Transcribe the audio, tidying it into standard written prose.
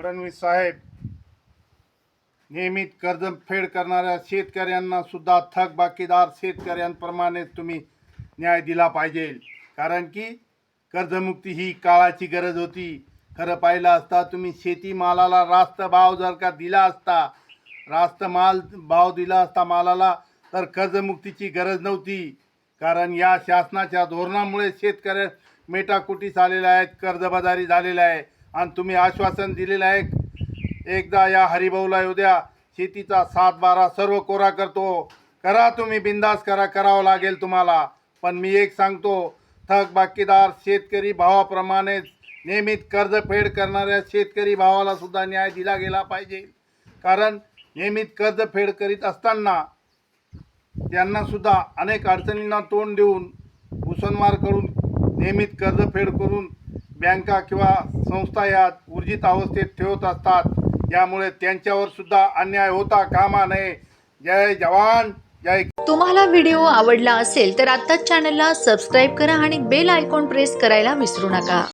फडणवीस साहेब, नियमित कर्जफेड करणाऱ्या शेतकऱ्यांना सुद्धा थकबाकीदार शेतकऱ्यांप्रमाणेच तुम्ही न्याय दिला पाहिजे. कारण की कर्जमुक्ती ही काळाची गरज होती. खरं पाहिलं असता तुम्ही शेतीमालाला रास्त भाव जर का दिला असता, रास्त भाव दिला असता मालाला, तर कर्जमुक्तीची गरज नव्हती. कारण या शासनाच्या धोरणामुळे शेतकऱ्या मेटाकुटीस आलेल्या आहेत, कर्जबाजारी झालेला आहे. आणि तुम्ही आश्वासन दिलेलं आहे, एकदा या हरिभाऊला येऊ द्या, शेतीचा 7-12 सर्व कोरा करतो. करा तुम्ही, बिंदास करा, करावं लागेल तुम्हाला. पण मी एक सांगतो, थकबाकीदार शेतकरी भावाप्रमाणेच नियमित कर्जफेड करणाऱ्या शेतकरी भावाला सुद्धा न्याय दिला गेला पाहिजे. कारण नियमित कर्जफेड करीत असताना त्यांना सुद्धा अनेक अडचणींना तोंड देऊन भूषणमारकडून नियमित कर्जफेड करून बँका किंवा संस्था या ऊर्जित अवस्थेत ठेवत असतात. यामुळे त्यांच्यावर सुद्धा अन्याय होता कामा नये. जय जवान जय. तुम्हाला व्हिडिओ आवडला असेल तर आत्ताच चॅनलला सबस्क्राईब करा आणि बेल आयकॉन प्रेस करायला विसरू नका.